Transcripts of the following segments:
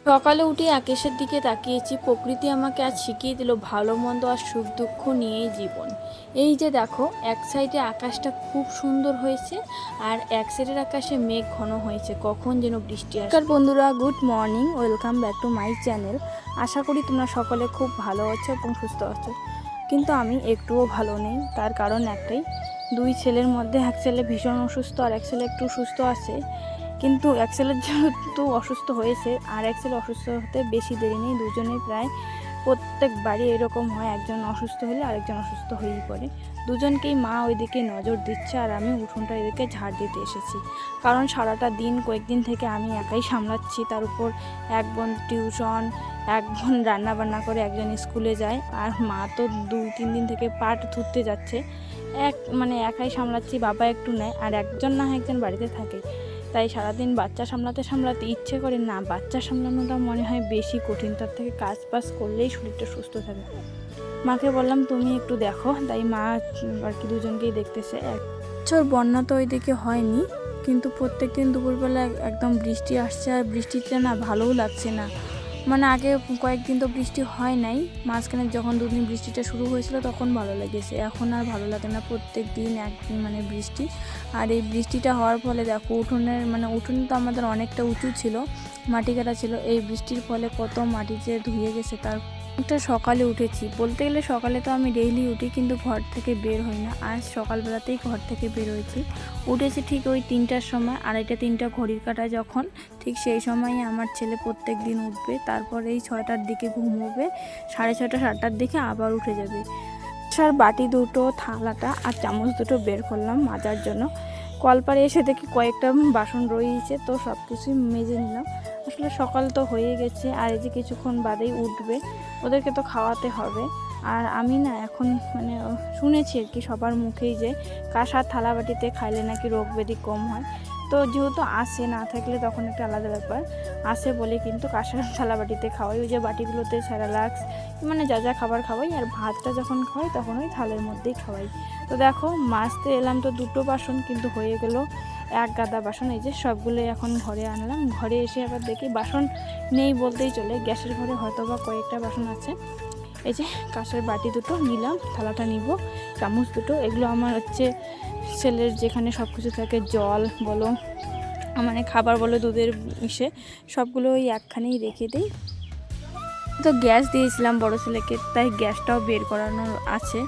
সকালে উঠে আকাশের দিকে তাকিয়েছি। প্রকৃতি আমাকে আজ শিখিয়ে দিল ভালো মন্দ আর সুখ দুঃখ নিয়েই জীবন। এই যে দেখো, এক সাইডে আকাশটা খুব সুন্দর হয়েছে আর এক সাইডের আকাশে মেঘ ঘন হয়েছে, কখন যেন বৃষ্টি আসে। বন্ধুরা, good morning, welcome back to my channel. আশা করি তোমরা সকলে খুব ভালো আছো এবং সুস্থ আছো, কিন্তু আমি একটুও ভালো নেই। তার কারণ একটাই, দুই ছেলের মধ্যে এক ছেলে ভীষণ অসুস্থ আর এক ছেলে একটু সুস্থ আছে। কিন্তু এক ছেলের যেহেতু অসুস্থ হয়েছে আর এক ছেলে অসুস্থ হতে বেশি দেরি নেই, দুজনেই প্রায় প্রত্যেকবারই এরকম হয়, একজন অসুস্থ হলে আরেকজন অসুস্থ হয়েই পড়ে। দুজনকেই মা ওইদিকে নজর দিচ্ছে আর আমি উঠোনটা এদিকে ঝাড় দিতে এসেছি, কারণ সারাটা দিন কয়েকদিন থেকে আমি একাই সামলাচ্ছি। তার উপর এক বোন টিউশন, এক বোন রান্নাবান্না করে, একজন স্কুলে যায়, আর মা তো 2-3 দিন থেকে পাট ধুতে যাচ্ছে। একাই সামলাচ্ছি, বাবা একটু নেয় আর একজন না একজন বাড়িতে থাকে। তাই সারাদিন বাচ্চা সামলাতে সামলাতে ইচ্ছে করে না, বাচ্চা সামলানোটা মনে হয় বেশি কঠিন, তার থেকে কাজ বাজ করলেই শরীরটা সুস্থ থাকে। মাকে বললাম তুমি একটু দেখো, তাই মা আর কি দুজনকেই দেখতেছে। বছর বন্যা তো ওইদিকে হয়নি, কিন্তু প্রত্যেকদিন দুপুরবেলা একদম বৃষ্টি আসছে আর বৃষ্টিতে না ভালোও লাগছে না। আগে কয়েকদিন তো বৃষ্টি হয় নাই, মাঝখানে যখন 2 দিন বৃষ্টিটা শুরু হয়েছিল তখন ভালো লেগেছে, এখন আর ভালো লাগে না। প্রত্যেক দিন বৃষ্টি, আর এই বৃষ্টিটা হওয়ার ফলে দেখো উঠোন তো আমাদের অনেকটা উঁচু ছিল, মাটি কাটা ছিল, এই বৃষ্টির ফলে কত মাটি যে ধুয়ে গেছে। তার একটা সকালে উঠেছি, বলতে গেলে সকালে তো আমি ডেইলি উঠি, কিন্তু ঘর থেকে বের হই না। আজ সকালবেলাতেই ঘর থেকে বের হয়েছি, উঠেছি ঠিক ওই 3টার সময়, 2:30-3টা ঘড়ির কাঁটা যখন, ঠিক সেই সময়ই আমার ছেলে প্রত্যেক দিন উঠবে। তারপরে এই 6টার দিকে ঘুমোবে, 6:30-7টার দিকে আবার উঠে যাবে। বাটি দুটো, থালাটা আর চামচ দুটো বের করলাম মাজার জন্য। কলপারে এসে দেখি কয়েকটা বাসন রয়েছে, তো সব কিছুই মেজে নিলাম। আসলে সকাল তো হয়ে গেছে, আর এই যে কিছুক্ষণ বাদেই উঠবে, ওদেরকে তো খাওয়াতে হবে। আর আমি না এখন শুনেছি আর কি সবার মুখেই যে কাঁসার থালা বাটিতে খাইলে নাকি রোগ ব্যাধি কম হয়। তো যেহেতু আসে, না থাকলে তখন একটা আলাদা ব্যাপার, আসে বলে কিন্তু কাঁসার থালা বাটিতে খাওয়াই। ওই যে বাটিগুলোতে স্যারালাক্স যা যা খাবার খাওয়াই, আর ভাতটা যখন খাওয়াই তখন ওই থালের মধ্যেই খাওয়াই। তো দেখো, মাজতে এলাম তো 2টো বাসন, কিন্তু হয়ে গেল এক গাদা বাসন। এই যে সবগুলো এখন ঘরে আনলাম, ঘরে এসে আবার দেখি বাসন নেই বলতেই চলে, গ্যাসের ঘরে হয়তো বা কয়েকটা বাসন আছে। এই যে কাঁসার বাটি দুটো নিলাম, থালাটা নিব, চামচ দুটো, এগুলো আমার ছেলের যেখানে সব কিছু থাকে, জল বলো খাবার বলো, দুধের সবগুলো ওই একখানেই রেখে দিই। তো গ্যাস দিয়েছিলাম বড় ছেলেকে, তাই গ্যাসটাও বের করানোর আছে,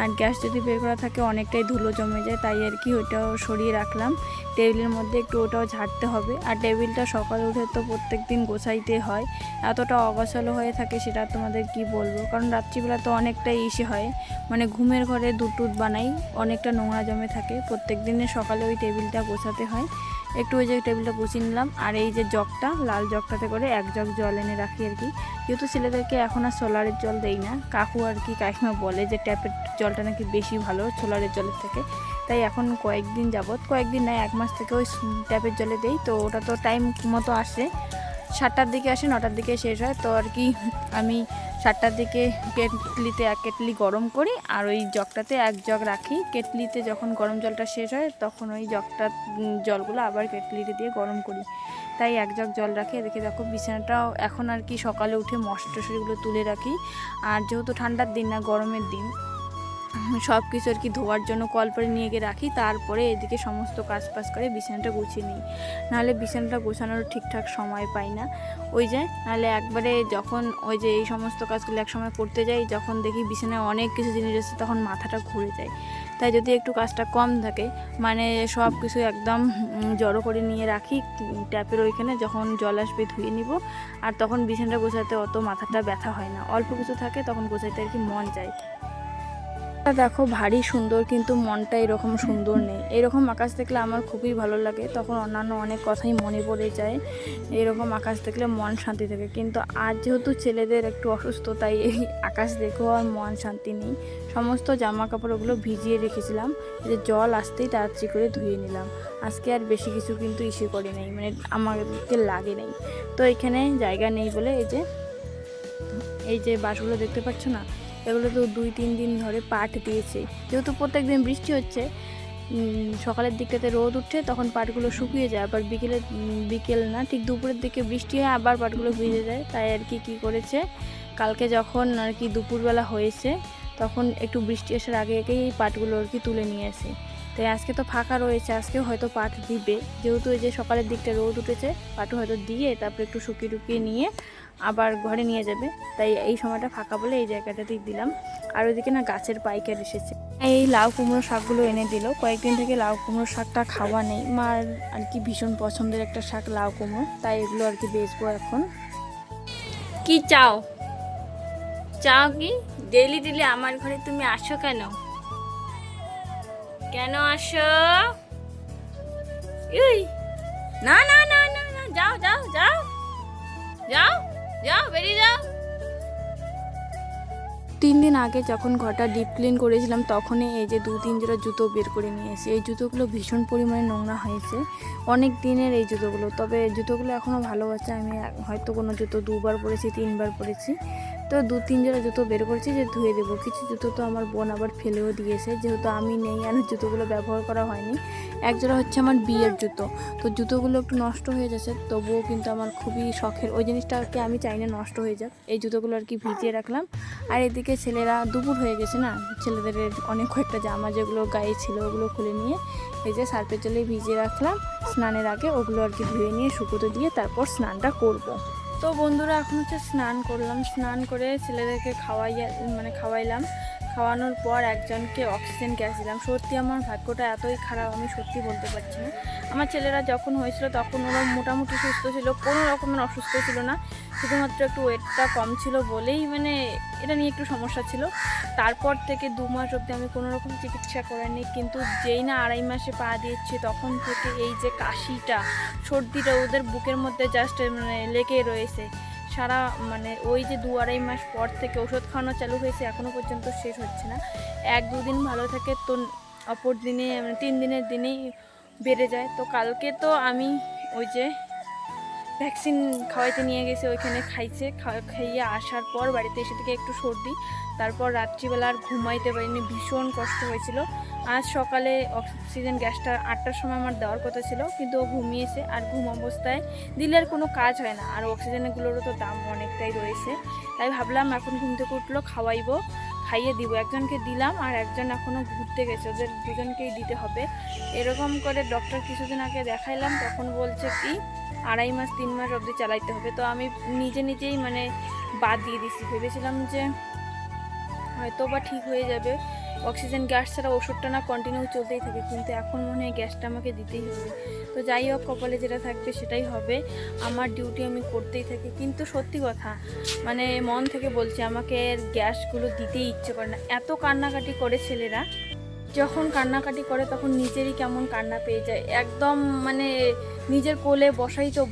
আর গ্যাস যদি বের করা থাকে অনেকটাই ধুলো জমে যায়, তাই আর কি ওটাও সরিয়ে রাখলাম। টেবিলের মধ্যে একটু ওটাও ঝাড়তে হবে, আর টেবিলটা সকালে উঠে তো প্রত্যেক দিন গোছাইতে হয়, এতটা অগোছালো হয়ে থাকে সেটা তোমাদের কি বলবো। কারণ রাত্রিবেলা তো অনেকটাই হয়, ঘুমের ঘরে দুধ বানাই, অনেকটা নোংরা জমে থাকে, প্রত্যেক দিনের সকালে ওই টেবিলটা গোছাতে হয়। একটু ওই যে টেবিলটা গুছিয়ে নিলাম, আর এই যে জগটা, লাল জগটাতে করে 1 জগ জল এনে রাখি আর কি। যেহেতু ছেলেদেরকে এখন আর সোলারের জল দেই না, কাকু আর কি কাকিমা বলে যে ট্যাপের জলটা নাকি বেশি ভালো সোলারের জলের থেকে, তাই এখন কয়েকদিন যাবত, কয়েকদিন নয় 1 মাস থেকে ওই ট্যাপের জলে দেই। তো ওটা তো টাইম মতো আসে, 7টার দিকে আসে, 9টার দিকে শেষ হয়। তো আর কি আমি 7টার দিকে কেটলিতে 1 কেটলি গরম করি, আর ওই জগটাতে 1 জগ রাখি। কেটলিতে যখন গরম জলটা শেষ হয় তখন ওই জগটার জলগুলো আবার কেটলিতে দিয়ে গরম করি, তাই 1 জগ জল রাখি। এদিকে দেখো বিছানাটাও এখন আর কি সকালে উঠে মশারিগুলো তুলে রাখি, আর যেহেতু ঠান্ডার দিন না গরমের দিন, সব কিছু আর কি ধোয়ার জন্য কলপারে নিয়ে গিয়ে রাখি, তারপরে এদিকে সমস্ত কাজ করে বিছানাটা গুছিয়ে নিই। নাহলে বিছানাটা গোছানোর ঠিকঠাক সময় পাই না, নাহলে একবারে যখন ওই যে এই সমস্ত কাজগুলো এক সময় করতে যাই, যখন দেখি বিছানায় অনেক কিছু জিনিস আছে তখন মাথাটা ঘুরে যায়। তাই যদি একটু কাজটা কম থাকে, সব কিছু একদম জড়ো করে নিয়ে রাখি ট্যাপের ওইখানে, যখন জল আসবে ধুয়ে নিব, আর তখন বিছানাটা গোছাতে অত মাথাটা ব্যথা হয় না, অল্প কিছু থাকে তখন গোছাইতে আর কি মন যায়। দেখো ভারী সুন্দর, কিন্তু মনটা এরকম সুন্দর নেই। এরকম আকাশ দেখলে আমার খুবই ভালো লাগে, তখন অন্যান্য অনেক কথাই মনে পড়ে যায়, এরকম আকাশ দেখলে মন শান্তি থাকে। কিন্তু আজ যেহেতু ছেলেদের একটু অসুস্থ, তাই এই আকাশ দেখেও আর মন শান্তি নেই। সমস্ত জামা কাপড় ওগুলো ভিজিয়ে রেখেছিলাম, যে জল আসতেই তাড়াতাড়ি করে ধুয়ে নিলাম। আজকে আর বেশি কিছু কিন্তু করে নেই, আমাকে লাগে নেই। তো এখানে জায়গা নেই বলে এই যে বাসগুলো দেখতে পাচ্ছ না, এগুলো তো 2-3 দিন ধরে পাট দিয়েছে, যেহেতু প্রত্যেক দিন বৃষ্টি হচ্ছে, সকালের দিকটাতে রোদ উঠে তখন পাটগুলো শুকিয়ে যায়, আবার বিকেল না ঠিক দুপুরের দিকে বৃষ্টি হয় আবার পাটগুলো ভিজে যায়। তাই আর কি কী করেছে, কালকে যখন আর কি দুপুরবেলা হয়েছে তখন একটু বৃষ্টি আসার আগে আগেই এই পাটগুলো আর কি তুলে নিয়ে আসে। তাই আজকে তো ফাঁকা রয়েছে, আজকেও হয়তো পাট দিবে, যেহেতু এই যে সকালের দিকটা রোদ উঠেছে পাটও হয়তো দিয়ে তারপর একটু শুকিয়ে নিয়ে আবার ঘরে নিয়ে যাবে। তাই এই সময়টা ফাঁকা বলে এই জায়গাটাতেই দিলাম। আর ওইদিকে না গাছের পাইকার এসেছে, এই লাউ কুমড়ো শাকগুলো এনে দিল। কয়েকদিন থেকে লাউ কুমড়ো শাকটা খাওয়া নেই, মার আর কি ভীষণ পছন্দের একটা শাক লাউ কুমড়ো, তাই এগুলো আর কি বেচবো এখন। কি চাও কি ডেলি আমার ঘরে তুমি আসো কেন আসো? না না না না না, যাও যাও যাও যাও যাও, বেরিয়ে যাও। 3 দিন আগে যখন ঘরটা ডিপ ক্লিন করেছিলাম তখনই এই যে 2-3 জোড়া জুতো বের করে নিয়ে এসে, এই জুতোগুলো ভীষণ পরিমাণে নোংরা হয়েছে অনেক দিনের এই জুতোগুলো। তবে জুতোগুলো এখনও ভালো আছে, আমি হয়তো কোনো জুতো 2বার পরেছি 3বার পরেছি, তো 2-3 জোড়া জুতো বের করেছি যে ধুয়ে দেবো। কিছু জুতো তো আমার বোন আবার ফেলেও দিয়েছে, যেহেতু আমি নেই আর জুতোগুলো ব্যবহার করা হয়নি। এক জোড়া হচ্ছে আমার বিয়ের জুতো, তো জুতোগুলো একটু নষ্ট হয়ে যাচ্ছে, তবুও কিন্তু আমার খুবই শখের ওই জিনিসটাকে, আমি চাই না নষ্ট হয়ে যাক। এই জুতোগুলো আর কি ভিজিয়ে রাখলাম। আর এদিকে ছেলেরা দুপুর হয়ে গেছে না, ছেলেদের অনেক কয়েকটা জামা যেগুলো গায়ে ছিল ওগুলো খুলে নিয়ে এই যে সার্ফের জলে ভিজিয়ে রাখলাম, স্নানের আগে ওগুলো আর কি ধুয়ে নিয়ে শুকোতে দিয়ে তারপর স্নানটা করব। তো বন্ধুরা এখন হচ্ছে স্নান করলাম, স্নান করে ছেলেদেরকে খাওয়াইলাম। খাওয়ানোর পর একজনকে অক্সিজেন গ্যাস দিলাম। সত্যি আমার ভাগ্যটা এতই খারাপ, আমি সত্যি বলতে পারছি না। আমার ছেলেরা যখন হয়েছিল তখন ওরা মোটামুটি সুস্থ ছিল, কোনো রকমের অসুস্থ ছিল না, শুধুমাত্র একটু ওয়েটটা কম ছিল বলেই এটা নিয়ে একটু সমস্যা ছিল। তারপর থেকে 2 মাস অবধি আমি কোনো রকম চিকিৎসা করাইনি, কিন্তু যেই না 2.5 মাসে পা দিয়েছি তখন থেকে এই যে কাশিটা সর্দিটা ওদের বুকের মধ্যে জাস্ট লেগে রয়েছে সারা, ওই যে 2-2.5 মাস পর থেকে ওষুধ খাওয়ানো চালু হয়েছে, এখনও পর্যন্ত শেষ হচ্ছে না। 1-2 দিন ভালো থাকে তো অপর দিনে 3 দিনের দিনেই বেড়ে যায়। তো কালকে তো আমি ওই যে ভ্যাকসিন খাওয়াইতে নিয়ে গেছে, ওইখানে খাইয়ে আসার পর বাড়িতে এসে থেকে একটু সর্দি, তারপর রাত্রিবেলা আর ঘুমাইতে পারিনি, ভীষণ কষ্ট হয়েছিল। আজ সকালে অক্সিজেন গ্যাসটা 8টার সময় আমার দেওয়ার কথা ছিল, কিন্তু ও ঘুমিয়েছে, আর ঘুম অবস্থায় দিলে আর কোনো কাজ হয় না, আর অক্সিজেনগুলোরও তো দাম অনেকটাই রয়েছে। তাই ভাবলাম এখন ঘুম থেকে উঠলো খাইয়ে দিব। একজনকে দিলাম আর একজন এখনও ঘুরতে গেছে, ওদের দুজনকেই দিতে হবে। এরকম করে ডক্টর কিছুদিন আগে দেখাইলাম, তখন বলছে কি 2.5 মাস 3 মাস অবধি চালাইতে হবে। তো আমি নিজেই বাদ দিয়ে দিচ্ছি, ভেবেছিলাম যে হয়তো বা ঠিক হয়ে যাবে, অক্সিজেন গ্যাস ছাড়া ওষুধটা না কন্টিনিউ চলতেই থাকে, কিন্তু এখন মনে হয় গ্যাসটা আমাকে দিতেই হবে। তো যাই হোক, কপালে যেটা থাকবে সেটাই হবে, আমার ডিউটি আমি করতেই থাকি। কিন্তু সত্যি কথা মন থেকে বলছি, আমাকে গ্যাসগুলো দিতেই ইচ্ছে করে না, এত কান্নাকাটি করে ছেলেরা। যখন কান্নাকাটি করে তখন নিজেরই কেমন কান্না পেয়ে যায়, একদম নিজের কোলে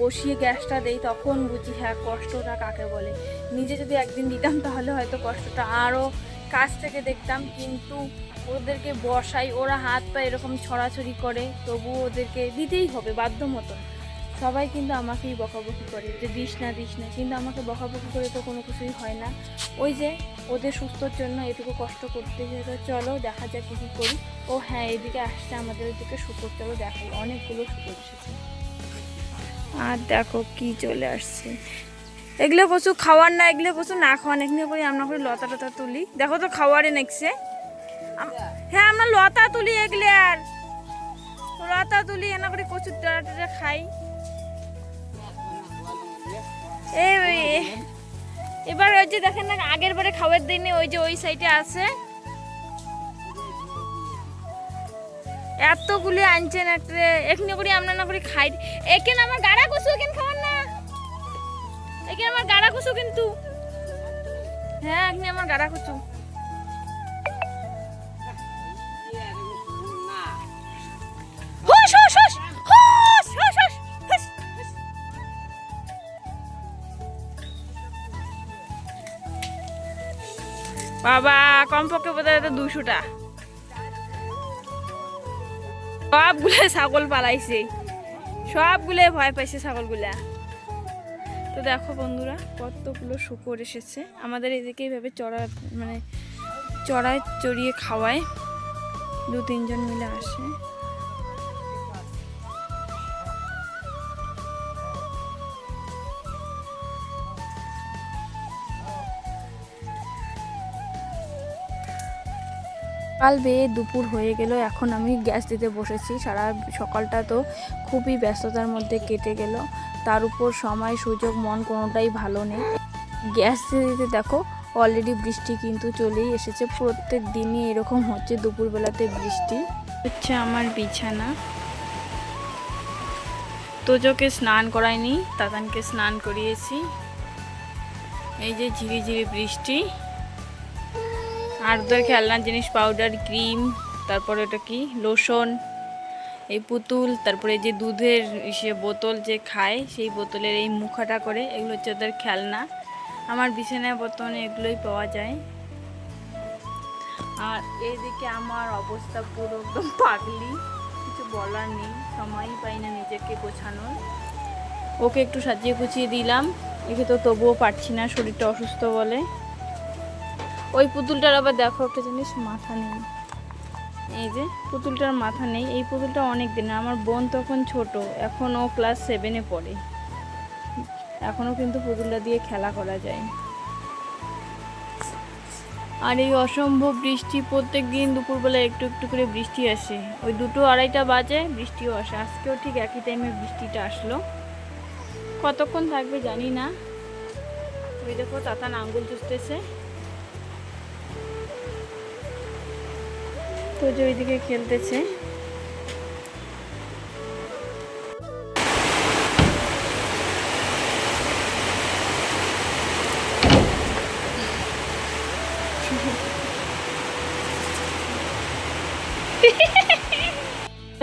বসিয়ে গ্যাসটা দেই, তখন বুঝি হ্যাঁ কষ্টটা কাকে বলে। নিজে যদি একদিন দিতাম তাহলে হয়তো কষ্টটা আরও কাছ থেকে দেখতাম, কিন্তু ওদেরকে বসাই, ওরা হাত পা এরকম ছড়াছড়ি করে, তবু ওদেরকে দিতেই হবে বাধ্য মতন। সবাই কিন্তু আমাকেই বকাবকি করে যে দিস না, কিন্তু আমাকে বকাবকি করে তো কোনো কিছুই হয় না। ওই যে ওদের সুস্থর জন্য এটুকু কষ্ট করতে যেতে, চলো দেখা যাক কী করি। ও হ্যাঁ, এদিকে আসছে আমাদের ওইদিকে শুকর, চলো দেখাই, অনেকগুলো শুকর এসেছে। আর দেখো কি চলে আসছে, এগুলো পশু খাওয়ার না, এগুলো পশু না খাওয়ান, এখানে করে আমরা করে লতা তুলি, দেখো তো খাওয়ারে নেকছে। হ্যাঁ, আমরা লতা তুলি, এগুলো আর লতা তুলি এনা করে কচুর টাটা খাই। এবার ওই যে দেখেন না, আগের বারে খাওয়ার দিনে ওই যে ওই সাইডে আছে, এতগুলি আনছেন এখানে করে আমরা না করে খাই। এখানে আমার গাড়া কচু, এখানে খাওয়ার না, এখানে আমার গাড়া কচু, কিন্তু হ্যাঁ এখানে আমার গাড়া কচু। বাবা কমপক্ষে বোধহয় 200টা, সবগুলো ছাগল পালাইছে, সবগুলো ভয় পাইছে ছাগলগুলা। তো দেখো বন্ধুরা, কতগুলো শুকর এসেছে আমাদের এদিকে, এইভাবে চড়ায় চড়িয়ে খাওয়ায়। 2-3 জন মিলে আসে। সকাল বেয়ে দুপুর হয়ে গেল, এখন আমি গ্যাস দিতে বসেছি। সারা সকালটা তো খুবই ব্যস্ততার মধ্যে কেটে গেল, তার উপর সময় সুযোগ মন কোনোটাই ভালো নেই। গ্যাস দিতে দেখো অলরেডি বৃষ্টি কিন্তু চলেই এসেছে। প্রত্যেক দিনই এরকম হচ্ছে, দুপুরবেলাতে বৃষ্টি হচ্ছে। আমার বিছানা, তোজোকে স্নান করাইনি, তাতানকে স্নান করিয়েছি। এই যে ঝিরিঝিরি বৃষ্টি, আর ওদের খেলনার জিনিস, পাউডার, ক্রিম, তারপরে ওটা কি লোশন, এই পুতুল, তারপরে যে দুধের বোতল যে খায় সেই বোতলের এই মুখাটা করে, এগুলো হচ্ছে ওদের খেলনা। আমার বিছানায় বর্তমানে এগুলোই পাওয়া যায়। আর এইদিকে আমার অবস্থা পুরো একদম পাগলি, কিছু বলার নেই, সময়ই পাই না নিজেকে গোছানোর। ওকে একটু সাজিয়ে গুছিয়ে দিলাম, একে তো তবুও পারছি না, শরীরটা অসুস্থ বলে। ওই পুতুলটার আবার দেখো একটা জিনিস, মাথা নেই। এই যে পুতুলটার মাথা নেই, এই পুতুলটা অনেক দিন, আমার বোন তখন ছোট, এখন ও ক্লাস 7-এ পড়ে, এখনও কিন্তু পুতুলটা দিয়ে খেলা করা যায়। আর এই অসম্ভব বৃষ্টি, প্রত্যেক দিন দুপুরবেলা একটু একটু করে বৃষ্টি আসে, ওই 2-2-2:30 বাজে বৃষ্টিও আসে। আজকেও ঠিক একই টাইমে বৃষ্টিটা আসলো, কতক্ষণ থাকবে জানি না। ওই দেখো তাতান আঙ্গুল চুষতেছে, তো যে ওইদিকে খেলতেছে।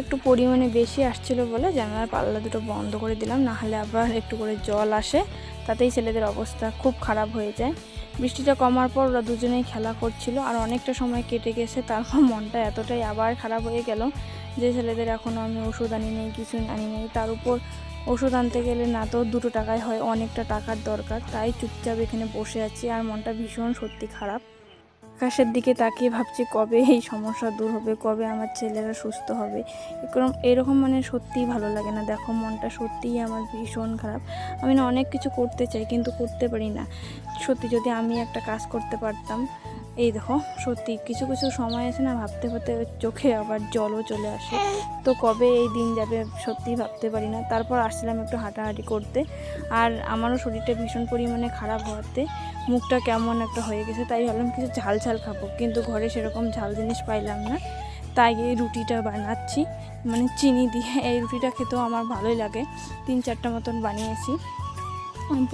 একটু পরিমাণে বেশি আসছিল বলে জানালার পাল্লা দুটো বন্ধ করে দিলাম, না হলে আবার একটু করে জল আসে, তাতেই ছেলেদের অবস্থা খুব খারাপ হয়ে যায়। বৃষ্টিটা কমার পর ওরা দুজনেই খেলা করছিল, আর অনেকটা সময় কেটে গেছে, তারপর মনটা এতটাই আবার খারাপ হয়ে গেল যে ছেলেদের এখনও আমি ওষুধ আনি নেই, কিছু আনি নেই। তার উপর ওষুধ আনতে গেলে না তো 2 টাকায় হয়, অনেকটা টাকার দরকার। তাই চুপচাপ এখানে বসে আছি, আর মনটা ভীষণ সত্যি খারাপ। আকাশের দিকে তাকিয়ে ভাবছি কবে এই সমস্যা দূর হবে, কবে আমার ছেলেরা সুস্থ হবে। এরকম মানে সত্যিই ভালো লাগে না। দেখো মনটা সত্যিই আমার ভীষণ খারাপ। আমি না অনেক কিছু করতে চাই কিন্তু করতে পারি না। সত্যি যদি আমি একটা কাজ করতে পারতাম। এই দেখো সত্যি কিছু কিছু সময় আছে না, ভাবতে ভাবতে চোখে আবার জলও চলে আসে। তো কবে এই দিন যাবে সত্যিই ভাবতে পারি না। তারপর আসছিলাম একটু হাঁটাহাঁটি করতে, আর আমারও শরীরটা ভীষণ পরিমাণে খারাপ হওয়াতে মুখটা কেমন একটা হয়ে গেছে, তাই ভাবলাম কিছু ঝাল ঝাল খাবো, কিন্তু ঘরে সেরকম ঝাল জিনিস পাইলাম না। তাই এই রুটিটা বানাচ্ছি, মানে চিনি দিয়ে। এই রুটিটা খেতেও আমার ভালোই লাগে, 3-4টা মতন বানিয়েছি।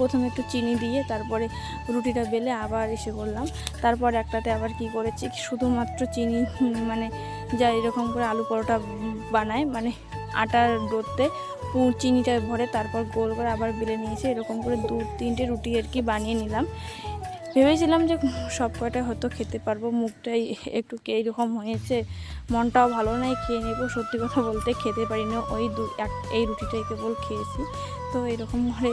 প্রথমে একটু চিনি দিয়ে তারপরে রুটিটা বেলে আবার এসে করলাম। তারপর একটাতে আবার কি করেছি, শুধুমাত্র চিনি, মানে যা এরকম করে আলু পরোটা বানায়, মানে আটার ডোতে চিনিটা ভরে তারপর গোল করে আবার বেলে নিয়েছি। এরকম করে 2-3টে রুটি আর কি বানিয়ে নিলাম। ভেবেছিলাম যে সব কয়টা হয়তো খেতে পারবো, মুখটাই একটু এইরকম হয়েছে, মনটাও ভালো নাই, খেয়ে নেবো। সত্যি কথা বলতে খেতে পারি না, ওই এই রুটিটাই কেবল খেয়েছি। তো এরকম করে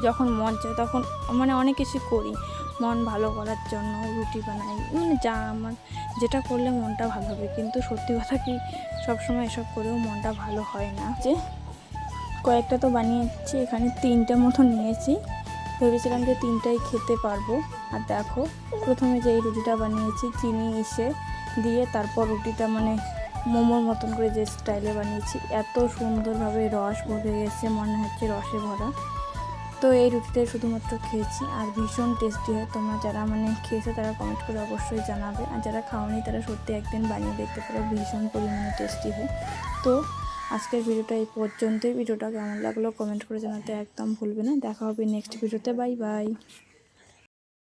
যখন মন চায় তখন মানে অনেক কিছু করি মন ভালো করার জন্য, রুটি বানাই, মানে যা আমার যেটা করলে মনটা ভালো হবে। কিন্তু সত্যি কথা কি সবসময় এসব করেও মনটা ভালো হয় না। যে কয়েকটা তো বানিয়েছি, এখানে 3টে মতো নিয়েছি, ভেবেছিলাম যে 3টাই খেতে পারবো। আর দেখো প্রথমে যে এই রুটিটা বানিয়েছি চিনি দিয়ে, তারপর রুটিটা মানে মোমোর মতন করে যে স্টাইলে বানিয়েছি, এত সুন্দরভাবে রস ভরে গেছে, মনে হচ্ছে রসে ভরা। তো এই রুটিটাই শুধুমাত্র খেয়েছি, আর ভীষণ টেস্টি হয়। তোমরা যারা মানে খেয়েছো তারা কমেন্ট করে অবশ্যই জানাবে, আর যারা খাওনি তারা সত্যি একদিন বানিয়ে দেখতে পারো, ভীষণ পরিমাণে টেস্টি হয়। তো আজকের ভিডিওটা এই পর্যন্তই। ভিডিওটা কেমন লাগলো কমেন্ট করে জানাতে একদম ভুলবে না। দেখা হবে নেক্সট ভিডিওতে। Bye bye.